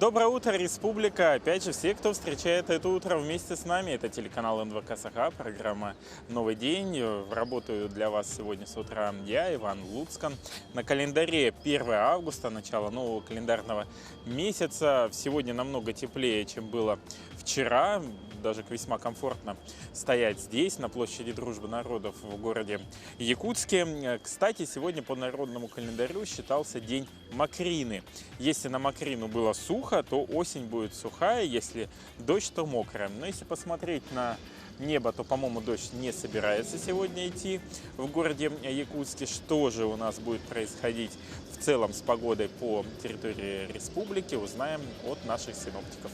Доброе утро, республика! Опять же, все, кто встречает это утро вместе с нами, это телеканал НВК Саха, программа «Новый день». Работаю для вас сегодня с утра я, Иван Луцкан. На календаре 1 августа, начало нового календарного месяца. Сегодня намного теплее, чем было вчера. Даже весьма комфортно стоять здесь, на площади Дружбы народов в городе Якутске. Кстати, сегодня по народному календарю считался день мокрины. Если на мокрину было сухо, то осень будет сухая, если дождь, то мокрая. Но если посмотреть на небо, то, по-моему, дождь не собирается сегодня идти в городе Якутске. Что же у нас будет происходить в целом с погодой по территории республики, узнаем от наших синоптиков.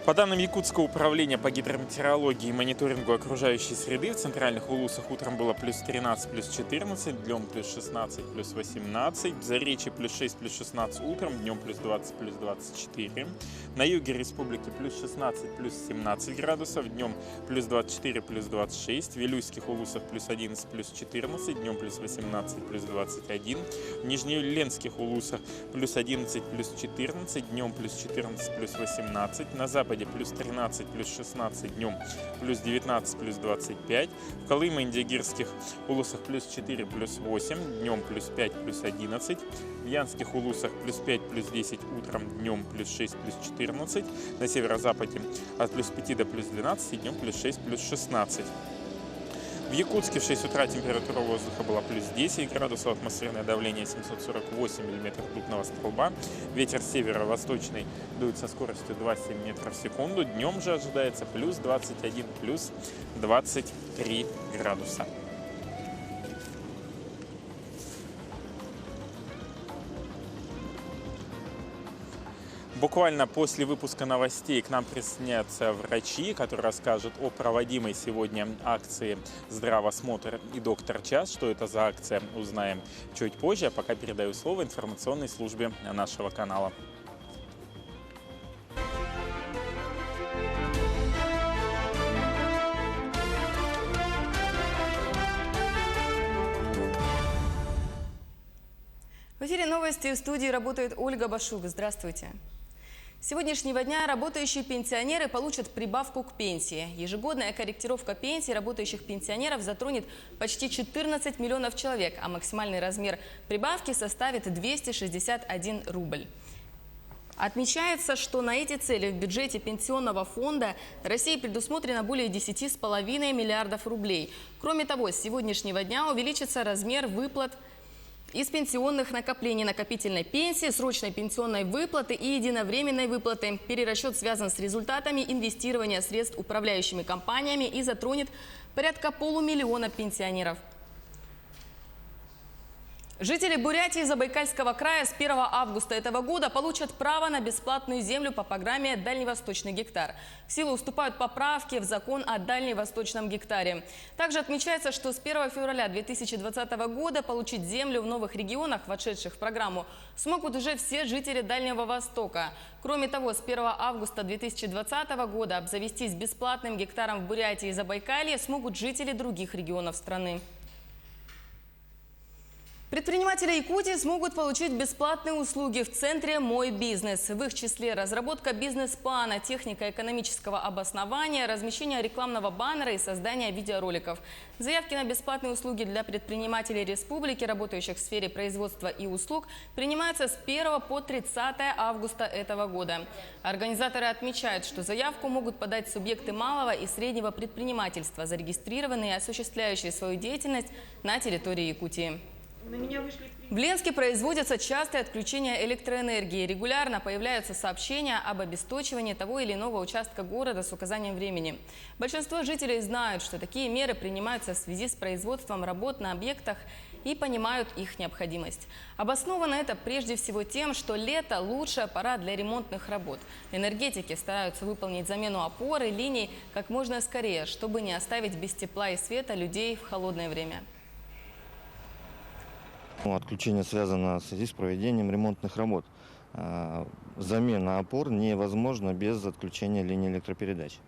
По данным Якутского управления по гидрометеорологии и мониторингу окружающей среды, в центральных улусах утром было плюс 13, плюс 14, днем плюс 16, плюс 18, в Заречье плюс 6, плюс 16 утром, днем плюс 20, плюс 24. На юге республики плюс 16, плюс 17 градусов, днем плюс 24, плюс 26. В Вилюйских улусах плюс 11, плюс 14, днем плюс 18, плюс 21. В Нижнеюленских улусах плюс 11, плюс 14, днем плюс 14, плюс 18. На западе плюс 13, плюс 16, днем плюс 19, плюс 25. В Колымо-Индигирских улусах плюс 4, плюс 8, днем плюс 5, плюс 11. В Янских улусах плюс 5, плюс 10 утром, днем плюс 6, плюс 14. На северо-западе от плюс 5 до плюс 12, днем плюс 6, плюс 16. В Якутске в 6 утра температура воздуха была плюс 10 градусов, атмосферное давление 748 миллиметров ртутного столба. Ветер северо-восточный дует со скоростью 2,7 метров в секунду. Днем же ожидается плюс 21, плюс 23 градуса. Буквально после выпуска новостей к нам присоединятся врачи, которые расскажут о проводимой сегодня акции «Здравосмотр» и «Доктор Час». Что это за акция, узнаем чуть позже. А пока передаю слово информационной службе нашего канала. В эфире новости, в студии работает Ольга Башук. Здравствуйте. С сегодняшнего дня работающие пенсионеры получат прибавку к пенсии. Ежегодная корректировка пенсий работающих пенсионеров затронет почти 14 миллионов человек, а максимальный размер прибавки составит 261 рубль. Отмечается, что на эти цели в бюджете Пенсионного фонда России предусмотрено более 10,5 миллиардов рублей. Кроме того, с сегодняшнего дня увеличится размер выплат из пенсионных накоплений, накопительной пенсии, срочной пенсионной выплаты и единовременной выплаты. Перерасчет связан с результатами инвестирования средств управляющими компаниями и затронет порядка 500 000 пенсионеров. Жители Бурятии и Забайкальского края с 1 августа этого года получат право на бесплатную землю по программе «Дальневосточный гектар». В силу вступают поправки в закон о дальневосточном гектаре. Также отмечается, что с 1 февраля 2020 года получить землю в новых регионах, вошедших в программу, смогут уже все жители Дальнего Востока. Кроме того, с 1 августа 2020 года обзавестись бесплатным гектаром в Бурятии и Забайкалье смогут жители других регионов страны. Предприниматели Якутии смогут получить бесплатные услуги в центре «Мой бизнес». В их числе разработка бизнес-плана, техника экономического обоснования, размещение рекламного баннера и создание видеороликов. Заявки на бесплатные услуги для предпринимателей республики, работающих в сфере производства и услуг, принимаются с 1 по 30 августа этого года. Организаторы отмечают, что заявку могут подать субъекты малого и среднего предпринимательства, зарегистрированные и осуществляющие свою деятельность на территории Якутии. В Ленске производятся частые отключения электроэнергии. Регулярно появляются сообщения об обесточивании того или иного участка города с указанием времени. Большинство жителей знают, что такие меры принимаются в связи с производством работ на объектах и понимают их необходимость. Обосновано это прежде всего тем, что лето – лучшая пора для ремонтных работ. Энергетики стараются выполнить замену опор и линий как можно скорее, чтобы не оставить без тепла и света людей в холодное время. Отключение связано в связи с проведением ремонтных работ. Замена опор невозможна без отключения линии электропередач.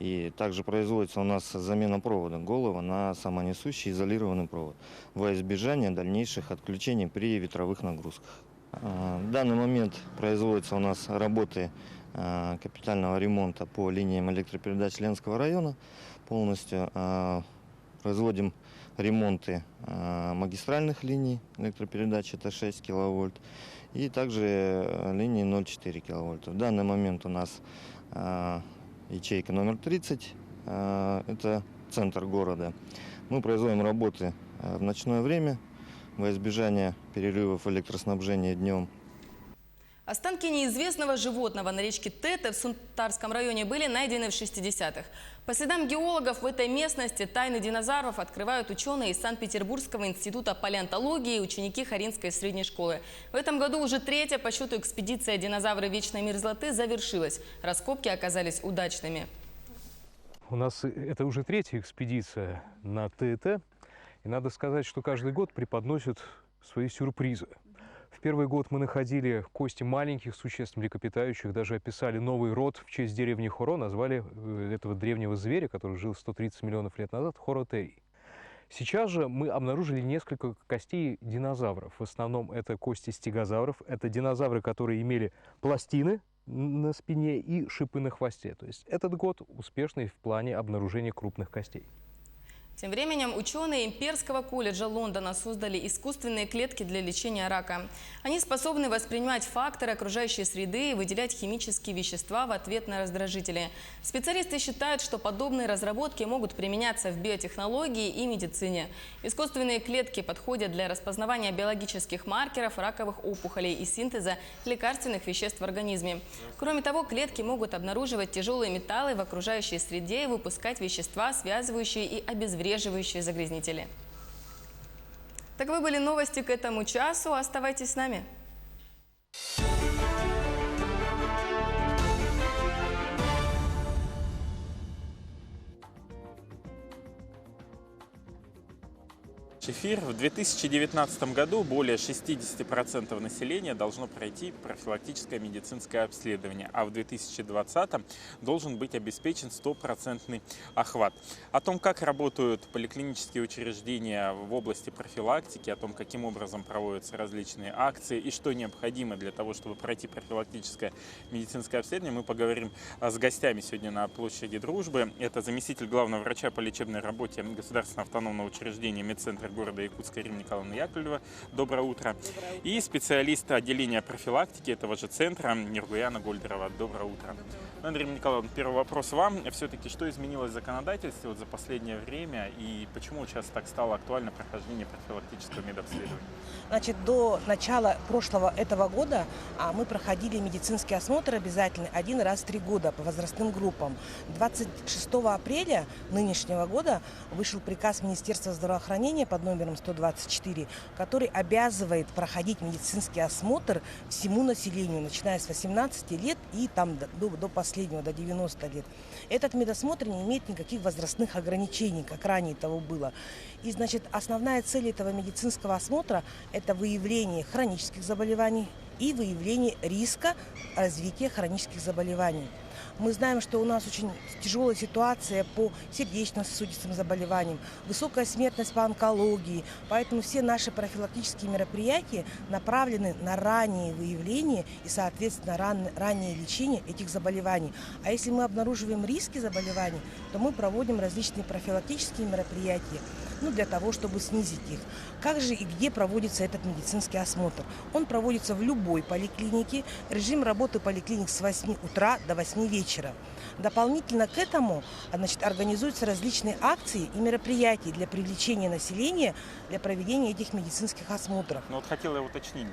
И также производится у нас замена провода голого на самонесущий изолированный провод во избежание дальнейших отключений при ветровых нагрузках. В данный момент производятся у нас работы капитального ремонта по линиям электропередач Ленского района. Полностью производим ремонты магистральных линий электропередач, это 6 киловольт, и также линии 0,4 киловольта. В данный момент у нас ячейка номер 30, это центр города. Мы производим работы в ночное время во избежание перерывов электроснабжения днем. Останки неизвестного животного на речке Тете в Сунтарском районе были найдены в 60-х. По следам геологов в этой местности тайны динозавров открывают ученые из Санкт-Петербургского института палеонтологии и ученики Харинской средней школы. В этом году уже третья по счету экспедиция «Динозавры вечной мерзлоты» завершилась. Раскопки оказались удачными. У нас это уже третья экспедиция на ТЭТ. И надо сказать, что каждый год преподносят свои сюрпризы. В первый год мы находили кости маленьких существ млекопитающих, даже описали новый род в честь деревни Хоро, назвали этого древнего зверя, который жил 130 миллионов лет назад, Хоротерий. Сейчас же мы обнаружили несколько костей динозавров. В основном это кости стегозавров. Это динозавры, которые имели пластины на спине и шипы на хвосте. То есть этот год успешный в плане обнаружения крупных костей. Тем временем ученые Имперского колледжа Лондона создали искусственные клетки для лечения рака. Они способны воспринимать факторы окружающей среды и выделять химические вещества в ответ на раздражители. Специалисты считают, что подобные разработки могут применяться в биотехнологии и медицине. Искусственные клетки подходят для распознавания биологических маркеров раковых опухолей и синтеза лекарственных веществ в организме. Кроме того, клетки могут обнаруживать тяжелые металлы в окружающей среде и выпускать вещества, связывающие и обезвреживающие загрязнители. Таковы были новости к этому часу. Оставайтесь с нами. Эфир. В 2019 году более 60% населения должно пройти профилактическое медицинское обследование, а в 2020 должен быть обеспечен 100% охват. О том, как работают поликлинические учреждения в области профилактики, о том, каким образом проводятся различные акции и что необходимо для того, чтобы пройти профилактическое медицинское обследование, мы поговорим с гостями сегодня на площади Дружбы. Это заместитель главного врача по лечебной работе Государственного автономного учреждения медцентра города Якутска Ирина Николаевна Яковлева. Доброе утро. И специалист отделения профилактики этого же центра Ниргуяна Гольдерова. Доброе утро. Ирина Николаевна, первый вопрос вам. Все-таки, что изменилось в законодательстве за последнее время и почему сейчас так стало актуально прохождение профилактического медобследования? Значит, до начала этого года мы проходили медицинский осмотр обязательно один раз в 3 года по возрастным группам. 26 апреля нынешнего года вышел приказ Министерства здравоохранения под номером 124, который обязывает проходить медицинский осмотр всему населению, начиная с 18 лет и там до последнего, до 90 лет. Этот медосмотр не имеет никаких возрастных ограничений, как ранее того было. И, значит, основная цель этого медицинского осмотра – это выявление хронических заболеваний и выявление риска развития хронических заболеваний. Мы знаем, что у нас очень тяжелая ситуация по сердечно-сосудистым заболеваниям, высокая смертность по онкологии, поэтому все наши профилактические мероприятия направлены на раннее выявление и, соответственно, раннее лечение этих заболеваний. А если мы обнаруживаем риски заболеваний, то мы проводим различные профилактические мероприятия, для того, чтобы снизить их. Как же и где проводится этот медицинский осмотр? Он проводится в любой поликлинике. Режим работы поликлиник с 8 утра до 8 вечера. Дополнительно к этому, организуются различные акции и мероприятия для привлечения населения для проведения этих медицинских осмотров. Хотела я уточнить,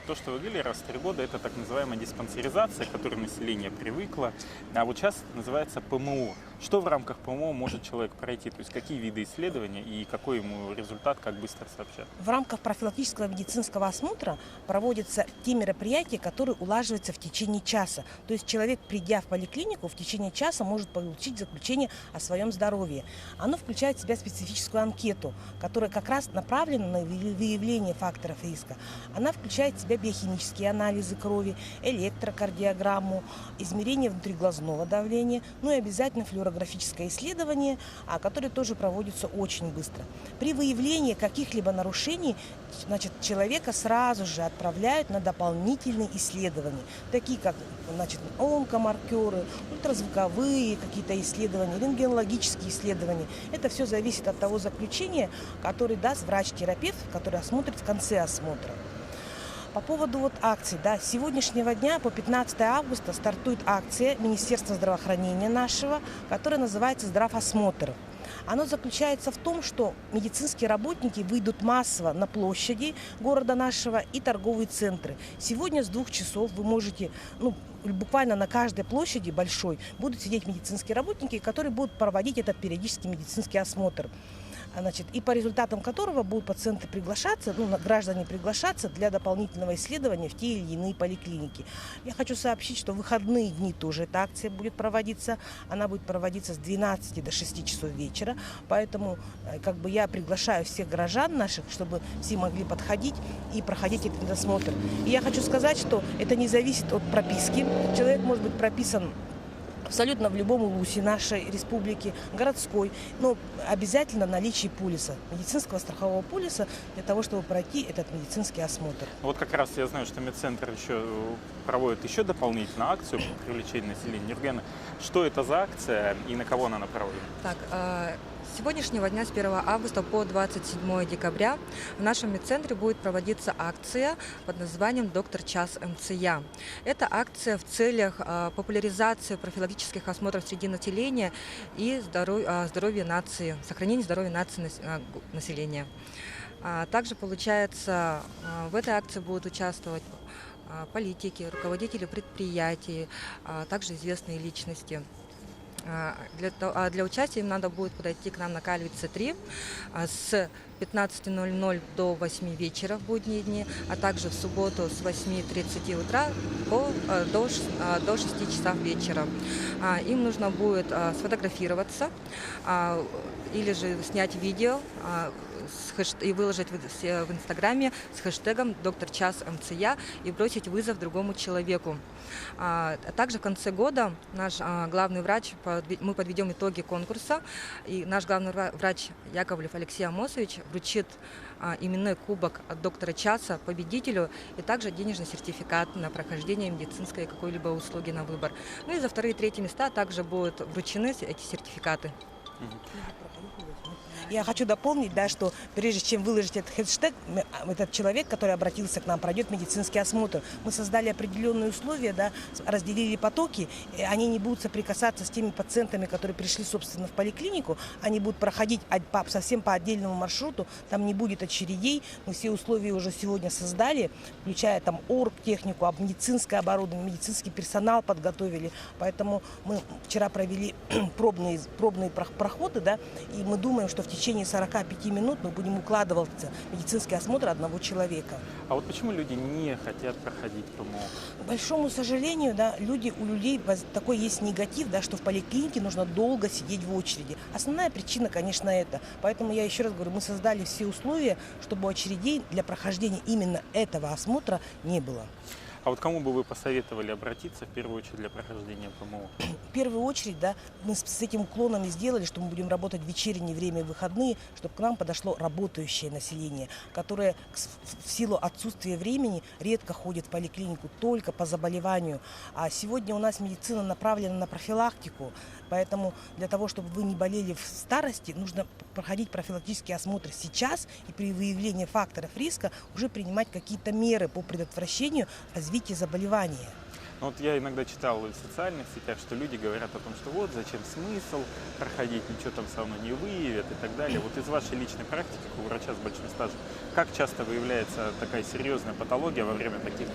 то, что вы говорили, раз в 3 года, это так называемая диспансеризация, к которой население привыкло, а вот сейчас называется ПМО. Что в рамках ПМО может человек пройти? То есть какие виды исследований и какой ему результат, как быстро сообщат? В рамках профилактического медицинского осмотра проводятся те мероприятия, которые улаживаются в течение часа. То есть человек, придя в поликлинику, в течение часа может получить заключение о своем здоровье. Оно включает в себя специфическую анкету, которая как раз направлена на выявление факторов риска. Она включает в себя биохимические анализы крови, электрокардиограмму, измерение внутриглазного давления, ну и обязательно флюорографическое исследование, которое тоже проводится очень быстро. При выявлении каких-либо нарушений, значит, человека сразу же отправляют на дополнительные исследования, такие как, значит, онкомаркеры, ультразвуковые какие-то исследования, рентгенологические исследования. Это все зависит от того заключения, которое даст врач-терапевт, который осмотрит в конце осмотра. По поводу акций, с сегодняшнего дня по 15 августа стартует акция Министерства здравоохранения нашего, которая называется «Здравосмотр». Оно заключается в том, что медицинские работники выйдут массово на площади города нашего и торговые центры. Сегодня с 2 часов вы можете, буквально на каждой площади большой будут сидеть медицинские работники, которые будут проводить этот периодический медицинский осмотр. Значит, и по результатам которого будут пациенты приглашаться, граждане приглашаться для дополнительного исследования в те или иные поликлиники. Я хочу сообщить, что в выходные дни тоже эта акция будет проводиться. Она будет проводиться с 12 до 6 часов вечера. Поэтому я приглашаю всех горожан наших, чтобы все могли подходить и проходить этот осмотр. И я хочу сказать, что это не зависит от прописки. Человек может быть прописан абсолютно в любом улусе нашей республики, городской, но обязательно наличие полиса, медицинского страхового полиса, для того, чтобы пройти этот медицинский осмотр. Вот как раз я знаю, что медцентр еще проводит еще дополнительную акцию по привлечению населения. Юргена, что это за акция и на кого она направлена? С сегодняшнего дня, с 1 августа по 27 декабря, в нашем медцентре будет проводиться акция под названием «Доктор Час МЦЯ». Это акция в целях популяризации профилактических осмотров среди населения и здоровья нации, сохранения здоровья нации населения. Также, получается, в этой акции будут участвовать политики, руководители предприятий, также известные личности. Для участия им надо будет подойти к нам на Кальвице 3 с 15:00 до 8 вечера в будние дни, а также в субботу с 8:30 утра до 6 часов вечера. Им нужно будет сфотографироваться или же снять видео и выложить в Инстаграме с хэштегом «Доктор Час МЦЯ» и бросить вызов другому человеку. Также в конце года наш главный врач, мы подведем итоги конкурса, и наш главный врач Яковлев Алексей Амосович вручит именной кубок от доктора Часа победителю и также денежный сертификат на прохождение медицинской какой-либо услуги на выбор. Ну и за 2 и 3 места также будут вручены эти сертификаты. Я хочу дополнить, что прежде чем выложить этот хэштег, этот человек, который обратился к нам, пройдет медицинский осмотр. Мы создали определенные условия, разделили потоки, и они не будут соприкасаться с теми пациентами, которые пришли, собственно, в поликлинику. Они будут проходить совсем по отдельному маршруту, там не будет очередей. Мы все условия уже сегодня создали, включая там оргтехнику, медицинское оборудование, медицинский персонал подготовили. Поэтому мы вчера провели пробные проходы, и мы думаем, что в течение 45 минут мы будем укладываться в медицинский осмотр одного человека. А вот почему люди не хотят проходить ПМО? К большому сожалению, у людей такой есть негатив, что в поликлинике нужно долго сидеть в очереди. Основная причина, конечно, это. Поэтому я еще раз говорю, мы создали все условия, чтобы очередей для прохождения именно этого осмотра не было. А вот кому бы вы посоветовали обратиться в первую очередь для прохождения ПМО? В первую очередь, мы с этим уклоном и сделали, что мы будем работать в вечернее время и выходные, чтобы к нам подошло работающее население, которое в силу отсутствия времени редко ходит в поликлинику только по заболеванию. А сегодня у нас медицина направлена на профилактику, поэтому для того, чтобы вы не болели в старости, нужно проходить профилактический осмотр сейчас и при выявлении факторов риска уже принимать какие-то меры по предотвращению развития заболевания. Вот я иногда читал в социальных сетях, что люди говорят о том, что вот зачем смысл проходить, ничего там со мной не выявят и так далее. Вот из вашей личной практики, как у врача с большим стажем, как часто выявляется такая серьезная патология во время таких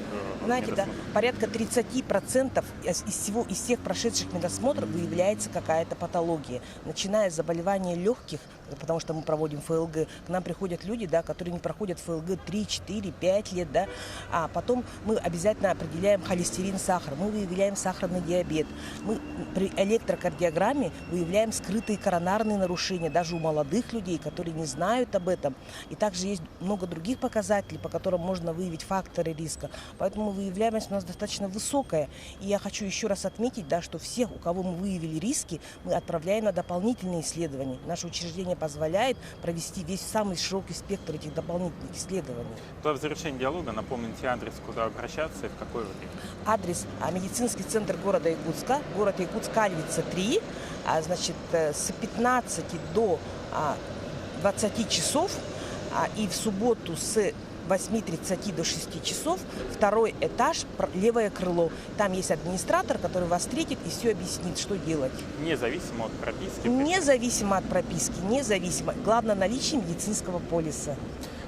медосмотров? Порядка 30% из всех прошедших медосмотров выявляется какая-то патология, начиная с заболевания легких, потому что мы проводим ФЛГ. К нам приходят люди, да, которые не проходят ФЛГ 3, 4, 5 лет. Да. А потом мы обязательно определяем холестерин, сахар. Мы выявляем сахарный диабет. Мы при электрокардиограмме выявляем скрытые коронарные нарушения, даже у молодых людей, которые не знают об этом. И также есть много других показателей, по которым можно выявить факторы риска. Поэтому выявляемость у нас достаточно высокая. И я хочу еще раз отметить, да, что всех, у кого мы выявили риски, мы отправляем на дополнительные исследования. Наше учреждение позволяет провести весь самый широкий спектр этих дополнительных исследований. В завершении диалога напомните адрес, куда обращаться и в какое время. Адрес медицинский центр города Якутска, город Якутск, Кальвица 3, значит, с 15 до 20 часов, и в субботу с 8:30 до 6 часов, второй этаж, левое крыло. Там есть администратор, который вас встретит и все объяснит, что делать. Независимо от прописки? Независимо от прописки, независимо. Главное, наличие медицинского полиса.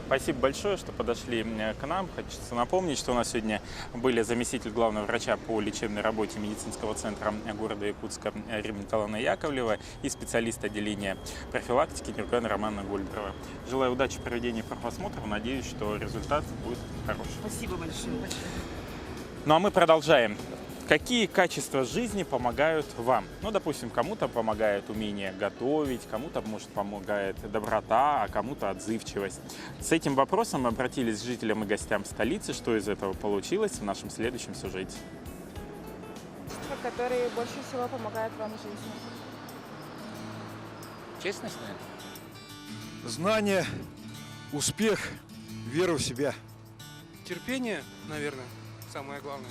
Спасибо большое, что подошли к нам. Хочется напомнить, что у нас сегодня были заместитель главного врача по лечебной работе медицинского центра города Якутска Римма Николаевна Яковлева и специалист отделения профилактики Нюрган Романа Гольберова. Желаю удачи в проведении профосмотра. Надеюсь, что результат будет хороший. Спасибо большое. Ну а мы продолжаем. Какие качества жизни помогают вам? Ну, допустим, кому-то помогает умение готовить, кому-то, может, помогает доброта, а кому-то отзывчивость. С этим вопросом мы обратились к жителям и гостям столицы. Что из этого получилось в нашем следующем сюжете. Которые больше всего помогают вам в жизни. Честность, наверное. Знание, успех, вера в себя. Терпение, наверное, самое главное.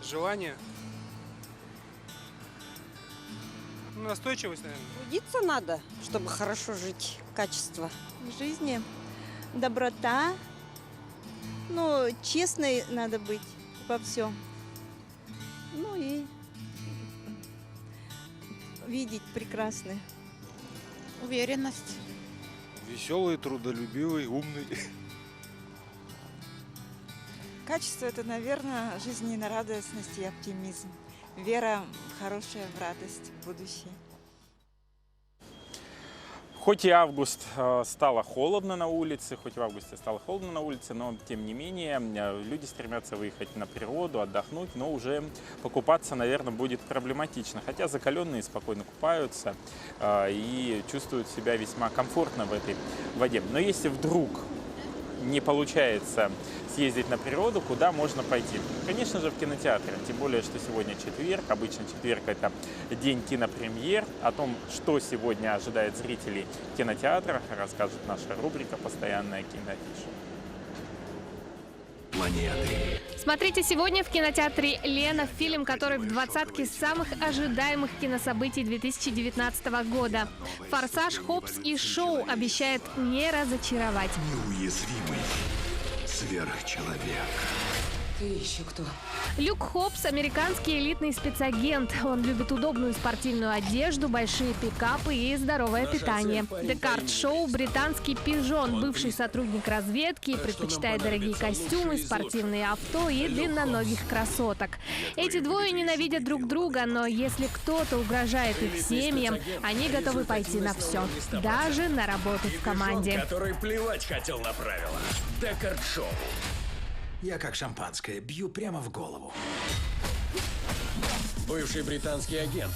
Желание. Настойчивость, наверное. Трудиться надо, чтобы хорошо жить. Качество. В жизни доброта, честной надо быть во всем. И видеть прекрасное. Уверенность. Веселый, трудолюбивый, умный. Качество – это, наверное, жизненная радостность и оптимизм. Вера хорошая в радость, в будущее. Хоть и август стало холодно на улице, но тем не менее люди стремятся выехать на природу, отдохнуть, но уже покупаться, наверное, будет проблематично. Хотя закаленные спокойно купаются и чувствуют себя весьма комфортно в этой воде. Но если вдруг не получается съездить на природу, куда можно пойти? Конечно же, в кинотеатры. Тем более, что сегодня четверг. Обычно четверг – это день кинопремьер. О том, что сегодня ожидает зрителей в кинотеатрах, расскажет наша рубрика «Постоянная киноафиша». Смотрите сегодня в кинотеатре «Лена» фильм, который в двадцатке самых ожидаемых кинособытий 2019 года. «Форсаж. Хоббс и Шоу» обещает не разочаровать. Неуязвимый сверхчеловек. Ты еще кто? Люк Хоббс – американский элитный спецагент. Он любит удобную спортивную одежду, большие пикапы и здоровое питание. Декарт Шоу – британский пижон, бывший сотрудник разведки, предпочитает дорогие костюмы, спортивные авто и длинноногих красоток. Эти двое ненавидят друг друга, но если кто-то угрожает их семьям, они готовы пойти на все, даже на работу в команде. Который плевать хотел на правила. Декарт Шоу. Я как шампанское, бью прямо в голову. Бывший британский агент.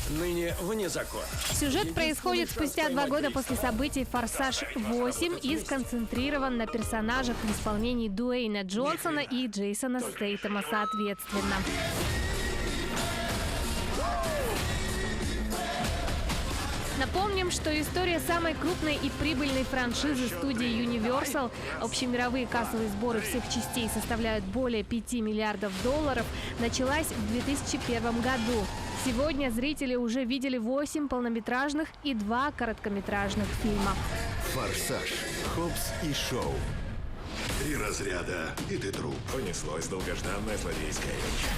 Ныне вне закона. Сюжет происходит спустя 2 года после событий «Форсаж 8» и сконцентрирован на персонажах в исполнении Дуэйна Джонсона и Джейсона Стейтема соответственно. Напомним, что история самой крупной и прибыльной франшизы студии Universal, общемировые кассовые сборы всех частей составляют более $5 миллиардов, началась в 2001 году. Сегодня зрители уже видели 8 полнометражных и 2 короткометражных фильма. «Форсаж. Хоббс и Шоу». 3 разряда, и ты труп. Понеслось долгожданное злодейское вечер.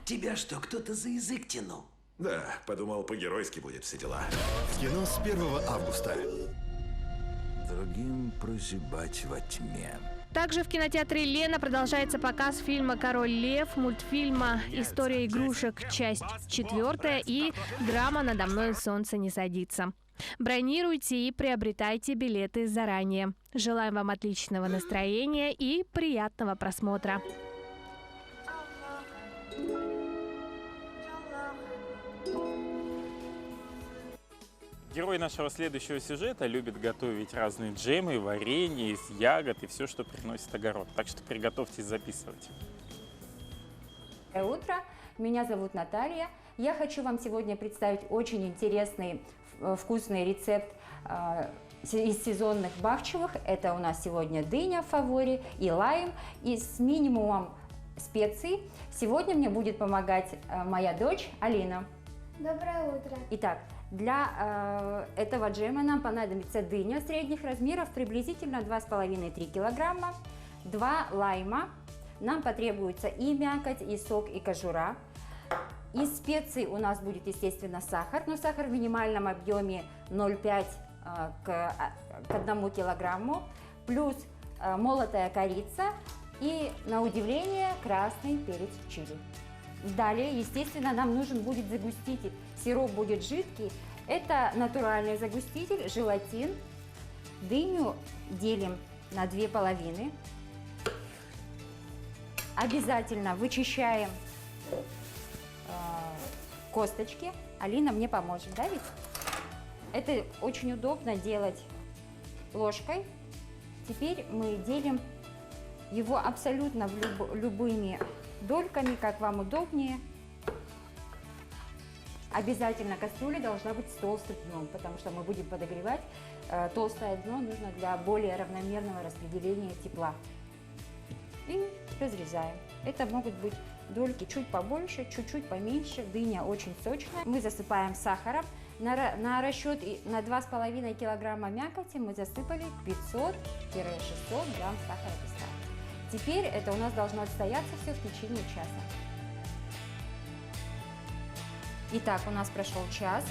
Тебя что, кто-то за язык тянул? Да, подумал, по-геройски будет все дела. Кино с 1 августа. Другим прозябать во тьме. Также в кинотеатре «Лена» продолжается показ фильма «Король лев», мультфильма «История игрушек», часть 4 и драма «Надо мной солнце не садится». Бронируйте и приобретайте билеты заранее. Желаем вам отличного настроения и приятного просмотра. Герой нашего следующего сюжета любит готовить разные джемы, варенье из ягод и все, что приносит огород. Так что приготовьтесь записывать. Доброе утро, меня зовут Наталья. Я хочу вам сегодня представить очень интересный, вкусный рецепт из сезонных бахчевых. Это у нас сегодня дыня в фаворе и лайм, и с минимумом специй. Сегодня мне будет помогать моя дочь Алина. Доброе утро. Итак, для этого джема нам понадобится дыня средних размеров, приблизительно 2,5-3 килограмма, 2 лайма, нам потребуется и мякоть, и сок, и кожура. Из специй у нас будет, естественно, сахар, но сахар в минимальном объеме 0,5 к 1 килограмму, плюс молотая корица и, на удивление, красный перец чили. Далее, естественно, нам нужен будет загуститель. Сироп будет жидкий. Это натуральный загуститель, желатин. Дыню делим на 2 половины. Обязательно вычищаем косточки. Алина мне поможет, да ведь? Это очень удобно делать ложкой. Теперь мы делим его абсолютно любыми дольками, как вам удобнее. Обязательно кастрюля должна быть с толстым дном, потому что мы будем подогревать. Толстое дно нужно для более равномерного распределения тепла. И разрезаем. Это могут быть дольки чуть побольше, чуть-чуть поменьше. Дыня очень сочная. Мы засыпаем сахаром. На расчет на 2,5 килограмма мякоти мы засыпали 500-600 грамм сахара песка. Теперь это у нас должно отстояться все в течение часа. Итак, у нас прошел час.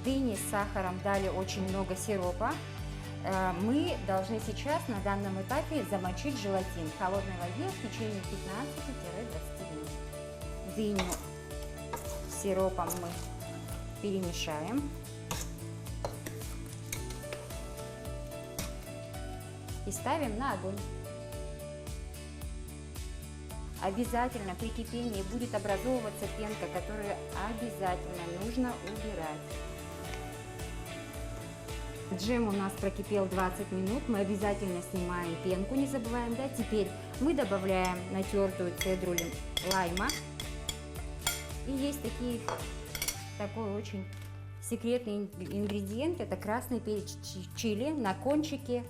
Дыни с сахаром дали очень много сиропа. Мы должны сейчас на данном этапе замочить желатин в холодной воде в течение 15-20 минут. Дыню с сиропом мы перемешаем. И ставим на огонь. Обязательно при кипении будет образовываться пенка, которую обязательно нужно убирать. Джем у нас прокипел 20 минут, мы обязательно снимаем пенку, не забываем, да? Теперь мы добавляем натертую цедру лайма. И есть такой очень секретный ингредиент, это красный перец чили на кончике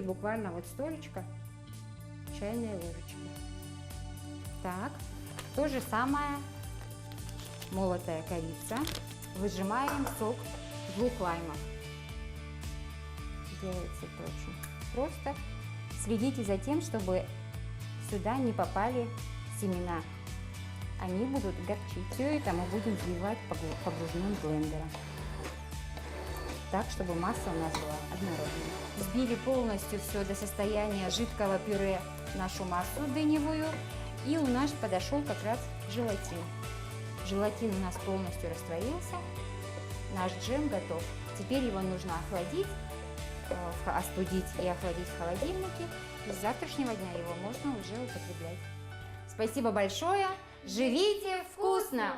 буквально вот столечко чайной ложечки. Так, то же самое молотая корица. Выжимаем сок 2 лаймов. Делается это очень просто. Следите за тем, чтобы сюда не попали семена. Они будут горчить. Все это мы будем взбивать погружным блендером. Так, чтобы масса у нас была однородная. Взбили полностью все до состояния жидкого пюре нашу массу дыневую. И у нас подошел как раз желатин. Желатин у нас полностью растворился. Наш джем готов. Теперь его нужно охладить, остудить и охладить в холодильнике. И с завтрашнего дня его можно уже употреблять. Спасибо большое. Живите вкусно!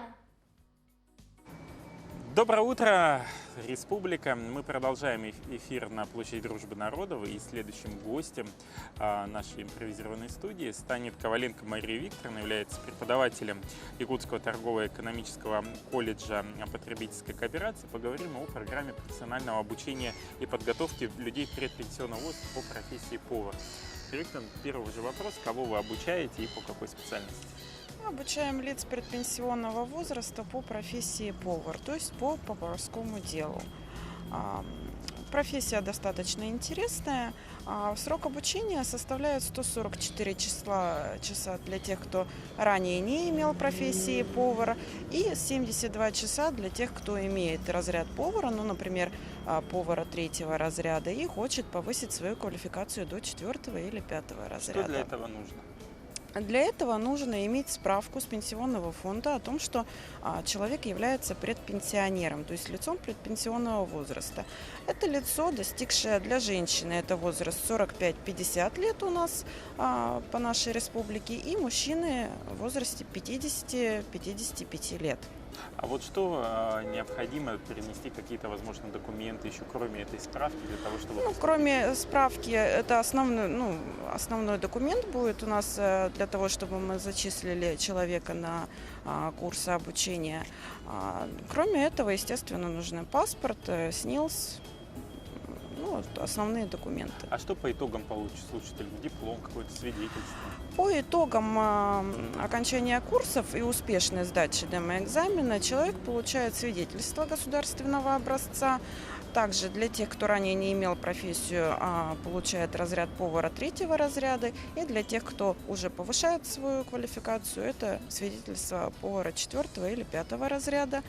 Доброе утро, республика! Мы продолжаем эфир на площади Дружбы Народов, и следующим гостем нашей импровизированной студии станет Коваленко Мария Викторовна, является преподавателем Якутского торгово-экономического колледжа потребительской кооперации. Поговорим о программе профессионального обучения и подготовки людей предпенсионного возраста по профессии повар. Викторовна, первый же вопрос: кого вы обучаете и по какой специальности? Обучаем лиц предпенсионного возраста по профессии повар, то есть по поварскому делу. Профессия достаточно интересная. Срок обучения составляет 144 часа для тех, кто ранее не имел профессии повара, и 72 часа для тех, кто имеет разряд повара, ну, например, повара 3-го разряда и хочет повысить свою квалификацию до 4-го или 5-го разряда. Что для этого нужно? Для этого нужно иметь справку с пенсионного фонда о том, что человек является предпенсионером, то есть лицом предпенсионного возраста. Это лицо, достигшее для женщины, это возраст 45-50 лет у нас по нашей республике, и мужчины в возрасте 50-55 лет. А вот что необходимо перенести, какие-то, возможно, документы еще, кроме этой справки, для того, чтобы... Ну, кроме справки, это основной документ будет у нас для того, чтобы мы зачислили человека на курсы обучения. Кроме этого, естественно, нужен паспорт, СНИЛС, основные документы. А что по итогам получит слушатель? Диплом, какое-то свидетельство? По итогам окончания курсов и успешной сдачи демоэкзамена человек получает свидетельство государственного образца. Также для тех, кто ранее не имел профессию, получает разряд повара 3-го разряда. И для тех, кто уже повышает свою квалификацию, это свидетельство повара 4-го или 5-го разряда.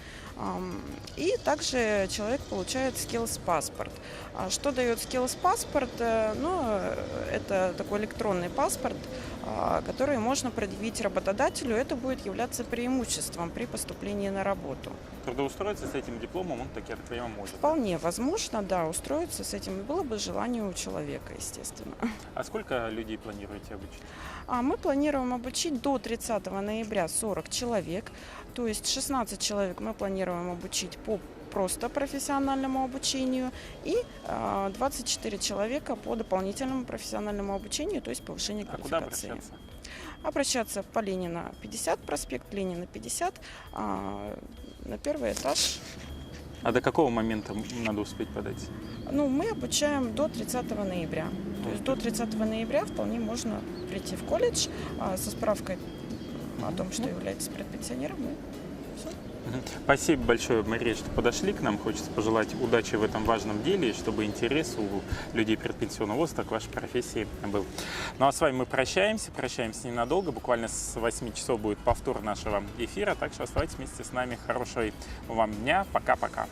И также человек получает skills-паспорт. Что дает skills-паспорт? Это такой электронный паспорт, который можно предъявить работодателю. Это будет являться преимуществом при поступлении на работу. Трудоустроиться с этим дипломом он, так я понимаю, может? Вполне возможно, да, устроиться с этим. Было бы желание у человека, естественно. А сколько людей планируете обучить? Мы планируем обучить до 30 ноября 40 человек. То есть 16 человек мы планируем обучить по просто профессиональному обучению и 24 человека по дополнительному профессиональному обучению, то есть повышение квалификации. А куда обращаться? Обращаться по Ленина 50, проспект Ленина 50, на 1-й этаж. А до какого момента надо успеть подать? Мы обучаем до 30 ноября. То есть до 30 ноября вполне можно прийти в колледж со справкой о том, что является предпенсионером. Спасибо большое, Мария, что подошли к нам. Хочется пожелать удачи в этом важном деле, чтобы интерес у людей предпенсионного возраста к вашей профессии был. Ну а с вами мы прощаемся ненадолго. Буквально с 8 часов будет повтор нашего эфира, так что оставайтесь вместе с нами. Хорошего вам дня. Пока-пока.